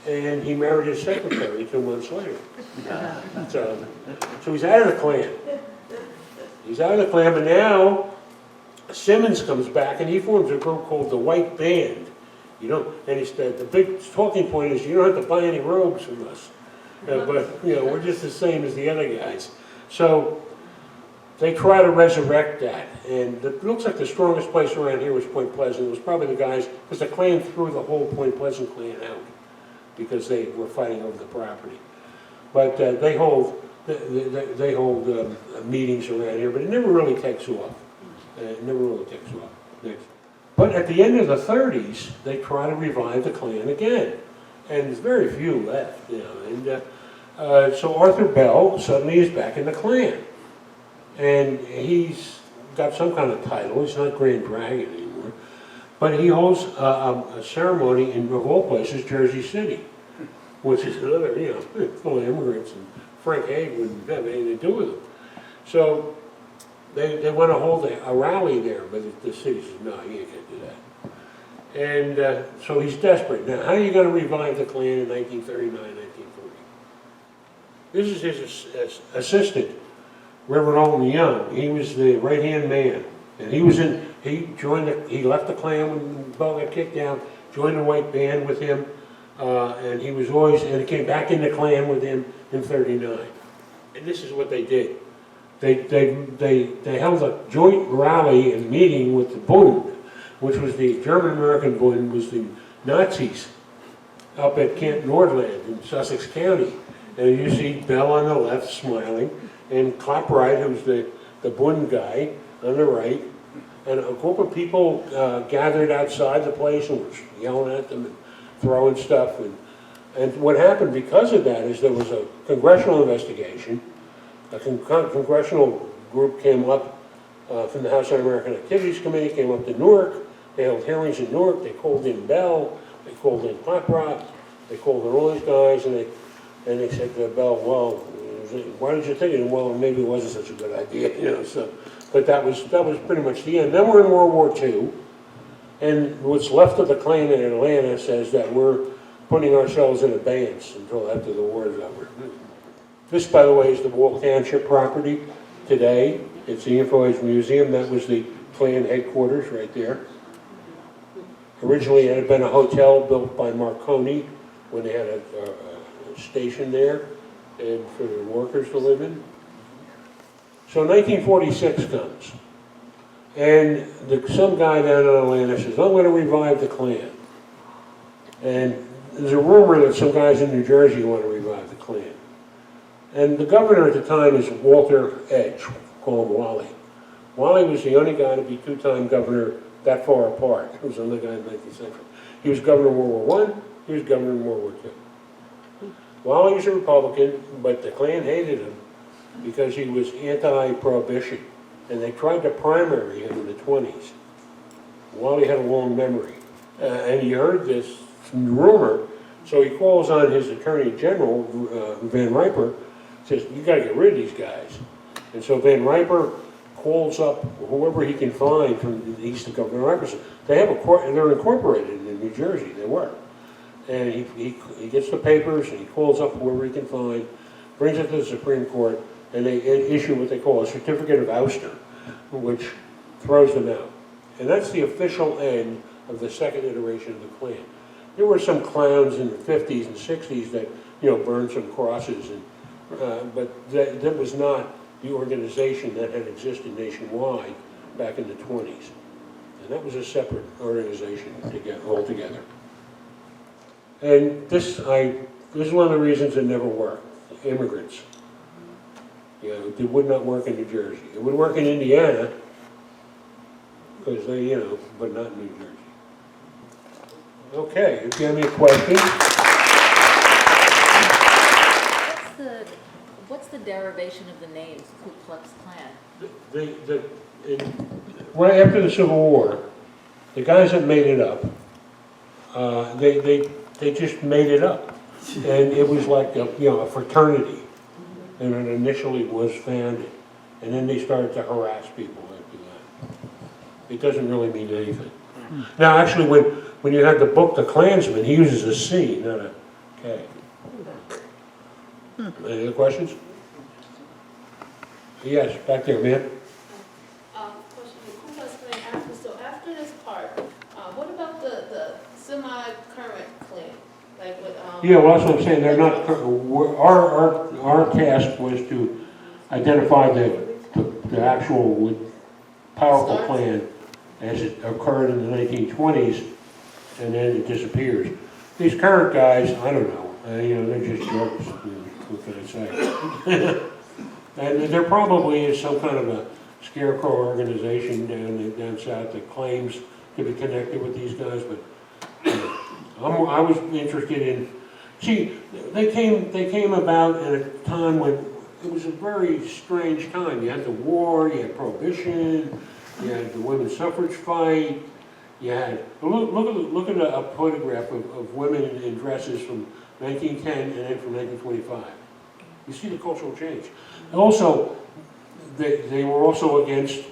and he married his secretary 2 months later. So he's out of the Klan. He's out of the Klan, but now Simmons comes back and he forms a group called the White Band. And the big talking point is you don't have to buy any robes from us, but we're just the same as the other guys. So they try to resurrect that, and it looks like the strongest place around here was Point Pleasant. It was probably the guys, because the Klan threw the whole Point Pleasant Klan out because they were fighting over the property. But they hold meetings around here, but it never really takes off. Next. But at the end of the 30s, they try to revive the Klan again, and there's very few left. And so Arthur Bell suddenly is back in the Klan, and he's got some kind of title. He's not Grand Dragon anymore, but he holds a ceremony in, of all places, Jersey City, which is another, full of immigrants, and Frank Hague wouldn't have anything to do with them. So they want to hold a rally there, but the city says, no, you can't do that. And so he's desperate. Now, how are you going to revive the Klan in 1939, 1940? This is his assistant, Reverend Alton Young. He was the right-hand man. And he left the Klan when Bell got kicked out, joined the White Band with him, and he came back in the Klan with him in 39. And this is what they did. They held a joint rally and meeting with the Bund, which was the German-American Bund, was the Nazis up at Camp Nordland in Sussex County. And you see Bell on the left smiling, and Clapwright, who's the Bund guy, on the right, And a group of people gathered outside the place and was yelling at them and throwing stuff. And what happened because of that is there was a congressional investigation. A congressional group came up from the House Un-American Activities Committee, came up to Newark. They held hearings in Newark. They called in Bell. They called in Claprop. They called in all these guys, and they said to Bell, well, why did you think it? Well, maybe it wasn't such a good idea, you know. So, but that was pretty much the end. Then we're in World War II, and what's left of the Klan in Atlanta says that we're putting ourselves in abeyance until after the war is over. This, by the way, is the Wall Township property today. It's the Info Age Museum. That was the Klan headquarters right there. Originally, it had been a hotel built by Marconi when they had a station there and for the workers to live in. So 1946 comes, and some guy down in Atlanta says, I'm going to revive the Klan. And there's a rumor that some guys in New Jersey want to revive the Klan. And the governor at the time is Walter Edge, call him Wally. Wally was the only guy to be two-time governor that far apart. He was the only guy in the 19th century. He was governor in World War I, he was governor in World War II. Wally was a Republican, but the Klan hated him because he was anti-prohibition. And they tried to primary him in the 20s. Wally had a long memory. And he heard this rumor, so he calls on his Attorney General, Van Riper, says, you got to get rid of these guys. And so Van Riper calls up whoever he can find from the east of Governor Riper. They have they're incorporated in New Jersey, they were. And he gets the papers and he calls up whoever he can find, brings it to the Supreme Court, and they issue what they call a certificate of ouster, which throws them out. And that's the official end of the second iteration of the Klan. There were some clowns in the 50s and 60s that, you know, burned some crosses, but that was not the organization that had existed nationwide back in the 20s. And that was a separate organization altogether. And this is one of the reasons it never worked. Immigrants. You know, it would not work in New Jersey. It would work in Indiana, because they, you know, but not in New Jersey. Okay, if you have any questions. What's the derivation of the name Ku Klux Klan? Right after the Civil War, the guys that made it up, they just made it up, and it was like a fraternity, and it initially was founded, and then they started to harass people after that. It doesn't really mean anything. Now, actually, when you have the book The Klansman, he uses a C, not a K. Any other questions? Yes, back there, ma'am. Question, the Ku Klux Klan after, so after this part, what about the semi-current Klan? Like with, Yeah, well, that's what I'm saying, they're not, our task was to identify the actual powerful Klan as it occurred in the 1920s, and then it disappears. These current guys, I don't know, you know, they're just jokes. What can I say? And there probably is some kind of a scarecrow organization down south that claims to be connected with these guys, but I was interested in. See, they came about at a time when it was a very strange time. You had the war, you had prohibition, you had the women's suffrage fight. You had look at a photograph of women in dresses from 1910 and then from 1925. You see the cultural change. Also, they were also against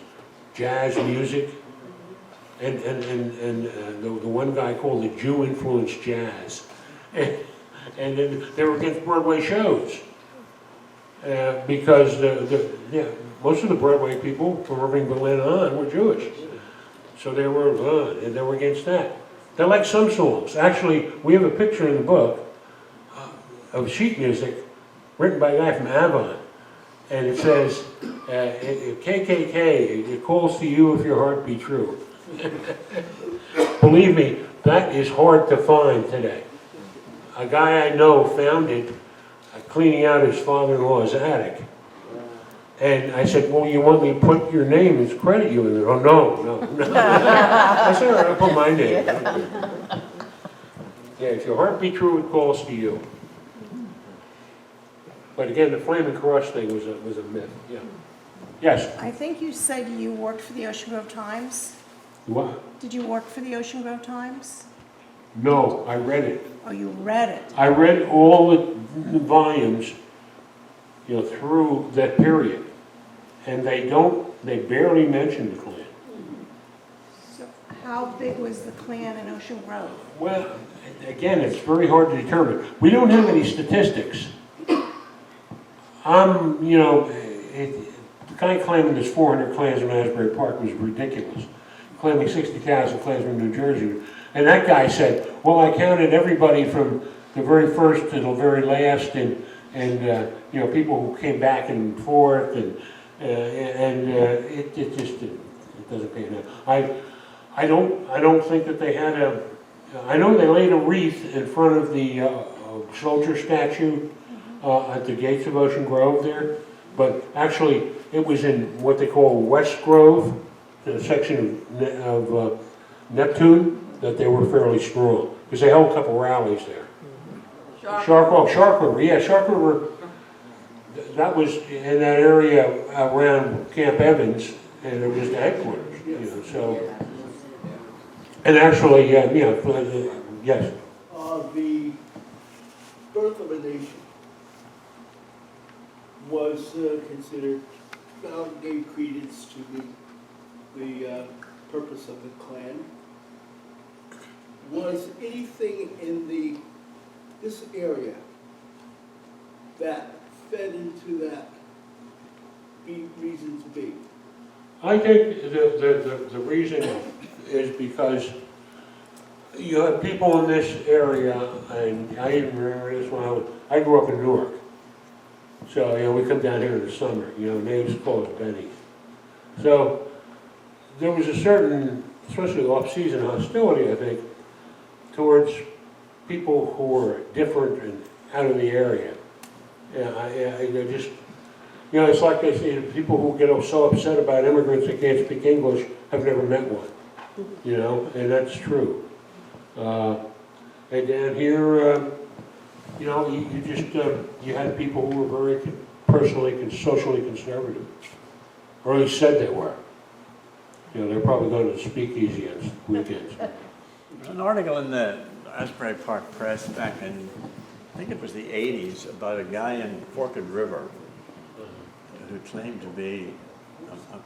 jazz music, and the one guy called it Jew-influenced jazz, and then they were against Broadway shows because most of the Broadway people from Irving, Berlin on were Jewish, so they were against that. They like some songs. Actually, we have a picture in the book of sheet music written by a guy from Avon, and it says, KKK, it calls to you if your heart be true. Believe me, that is hard to find today. A guy I know found it cleaning out his father-in-law's attic, And I said, well, you want me to put your name and credit you? And they, oh, no. I said, all right, I'll put my name. Yeah, if your heart be true, it calls to you. But again, the Flaming Cross thing was a myth, yeah. Yes? I think you said you worked for the Ocean Grove Times. What? Did you work for the Ocean Grove Times? No, I read it. Oh, you read it? I read all the volumes, through that period. And they barely mention the Klan. So how big was the Klan in Ocean Grove? Well, again, it's very hard to determine. We don't have any statistics. The guy claiming there's 400 Klansmen in Asbury Park was ridiculous. Claiming 60,000 Klansmen in New Jersey. And that guy said, well, I counted everybody from the very first to the very last, and people who came back and forth, and it just it doesn't pay enough. I don't think that they had a. I know they laid a wreath in front of the soldier statue at the gates of Ocean Grove there, but actually it was in what they call West Grove, the section of Neptune, that they were fairly strong, because they held a couple rallies there. Shark River, yeah, Shark River, that was in that area around Camp Evans, and it was the headquarters, so. And actually, yes. The birth of a nation was considered, gave credence to the purpose of the Klan. Was anything in this area that fed into that reason to be? I think the reason is because you have people in this area, and I even remember this when I grew up in Newark. So, we come down here in the summer, neighbors call us Benny. So, there was a certain, especially off-season hostility, I think, towards people who were different and out of the area. It's like they say, people who get so upset about immigrants that can't speak English have never met one, and that's true. And down here, you had people who were very personally, socially conservative, or at least said they were. They're probably going to speakeasy on weekends. There's an article in the Asbury Park Press back in, I think it was the 80s, about a guy in Forked River who claimed to be a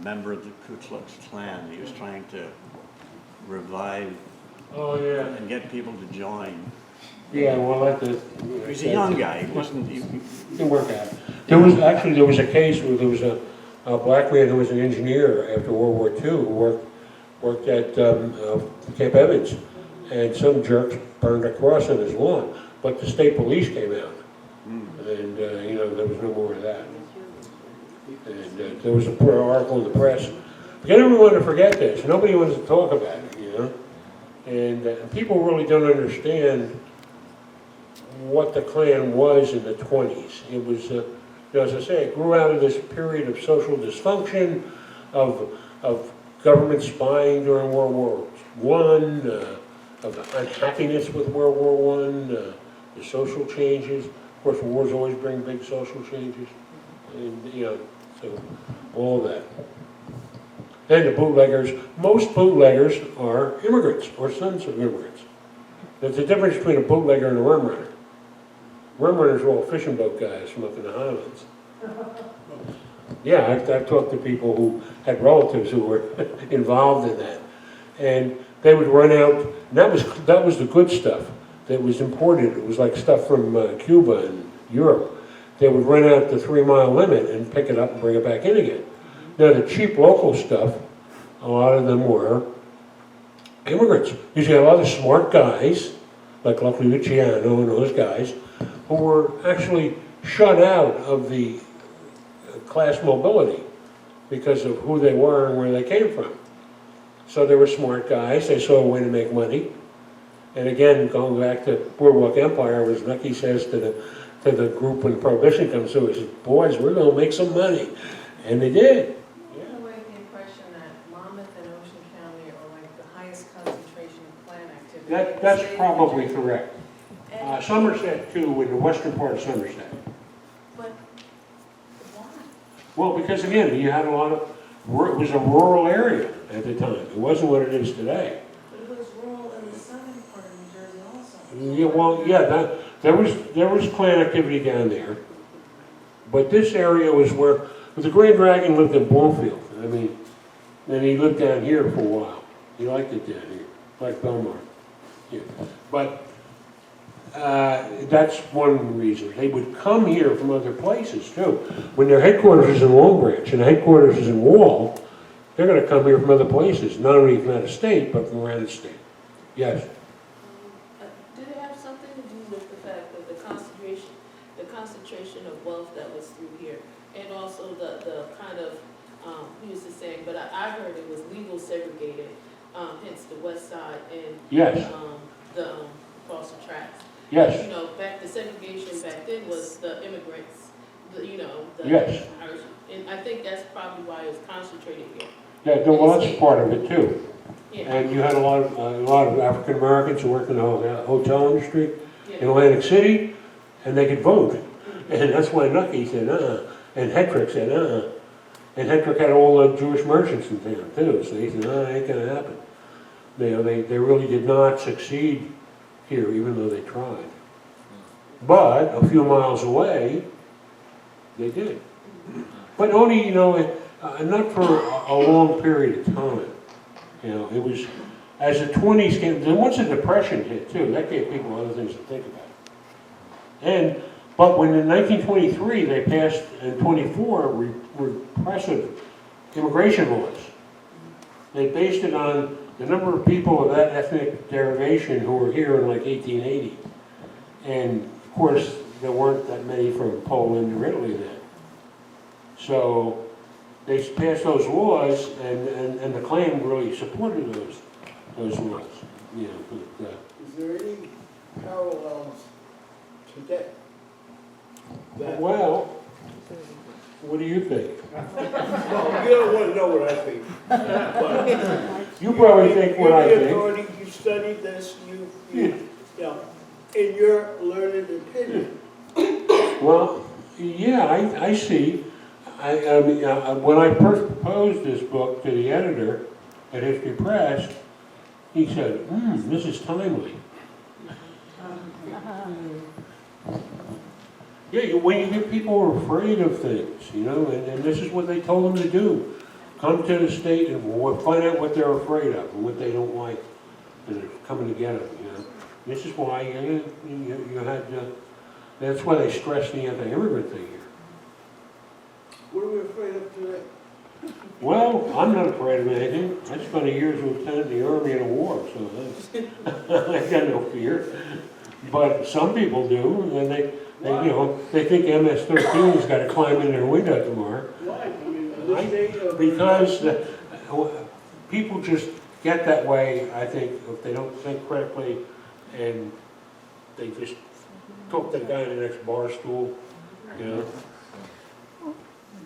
member of the Ku Klux Klan. He was trying to revive and get people to join. Yeah, well, He was a young guy. He wasn't. Didn't work out. There was a case where there was a black man who was an engineer after World War II who worked at Camp Evans, and some jerks burned a cross on his lawn. But the state police came out, and there was no more of that. And there was an article in the press. Get everyone to forget this. Nobody wants to talk about it, And people really don't understand what the Klan was in the 20s. It was, as I say, it grew out of this period of social dysfunction, of government spying during World War I, of the unhappiness with World War I, the social changes. Of course, wars always bring big social changes, and so all of that. And the bootleggers, most bootleggers are immigrants or sons of immigrants. There's a difference between a bootlegger and a rum runner. Rum runners are all fishing boat guys from up in the Highlands. Yeah, I've talked to people who had relatives who were involved in that. And they would run out, and that was the good stuff that was imported. It was like stuff from Cuba and Europe. They would run out the 3-mile limit and pick it up and bring it back in again. Now the cheap local stuff, a lot of them were immigrants. You see a lot of smart guys, like Luciano and those guys, who were actually shut out of the class mobility because of who they were and where they came from. So they were smart guys, they saw a way to make money. And again, going back to Boardwalk Empire, as Nucky says to to the group when Prohibition comes through. He said, boys, we're gonna make some money. And they did. I'm aware of the impression that Monmouth and Ocean County are like the highest concentration of Klan activity. in the That's state of probably Virginia. correct. And- Somerset too, in the western part of Somerset. But why? Well, because again, you had a lot of, it was a rural area at the time. It wasn't what it is today. But it was rural in the southern part of New Jersey also. Yeah, well, yeah, there was Klan activity down there. But this area was where, the Grand Dragon lived in Bloomfield. I mean, and he lived down here for a while. He liked it down here, like Belmar. Yeah. But that's one reason. They would come here from other places too. When their headquarters is in Long Branch and the headquarters is in Wall, they're gonna come here from other places, not only from out of state, but from around the state. Yes? Did it have something to do with the fact that the concentration of wealth that was through here? And also the kind of, he was just saying, but I heard it was legal segregated, hence the west side and Yes, the across the tracks. yes, You know, the segregation back then was the immigrants, the yes. Irish. And I think that's probably why it was concentrated here. Yeah, no, well, that's part of it too. Yeah, And you had a lot of African Americans who worked in the hotel industry in yeah. Atlantic City, and they could vote. And that's why Nucky said, and Hetrick said, And Hetrick had all the Jewish merchants in town too, so he said, it ain't gonna happen. They really did not succeed here, even though they tried. But a few miles away, they did. But only, not for a long period of time. It was, as the 20s came, then once the Depression hit too, that gave people other things to think about. But when in 1923 they passed, and 24, repressive immigration laws, they based it on the number of people of that ethnic derivation who were here in like 1880. And of course, there weren't that many from Poland or Italy then. So they passed those laws, and the Klan really supported those laws. Is there any parallels today? Well, what do you think? Well, you don't want to know what I think. But You probably think what I you're the think. authority, you studied this, in your learned opinion. Well, yeah, I see. I mean, when I first proposed this book to the editor at History Press, he said, this is timely. Yeah, when you get people who are afraid of things, and this is what they told them to do. Come to the state and find out what they're afraid of and what they don't like, and they're coming to get them, This is why you had, that's why they stressed the anti-immigrant thing here. What are we afraid of today? Well, I'm not afraid of anything. I spent a year as a lieutenant in the Army in a war, so I got no fear. But some people do, and they think MS-13's got to climb in their window tomorrow. Why? I mean, this day of- Because people just get that way, I think, if they don't think correctly, and they just talk to the guy in the next bar stool,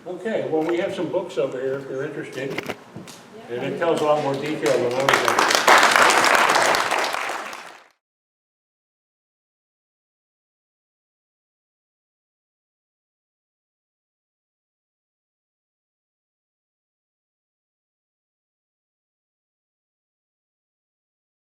Okay, well, we have some books over here if you're interested, and it tells a lot more detail than I was going to.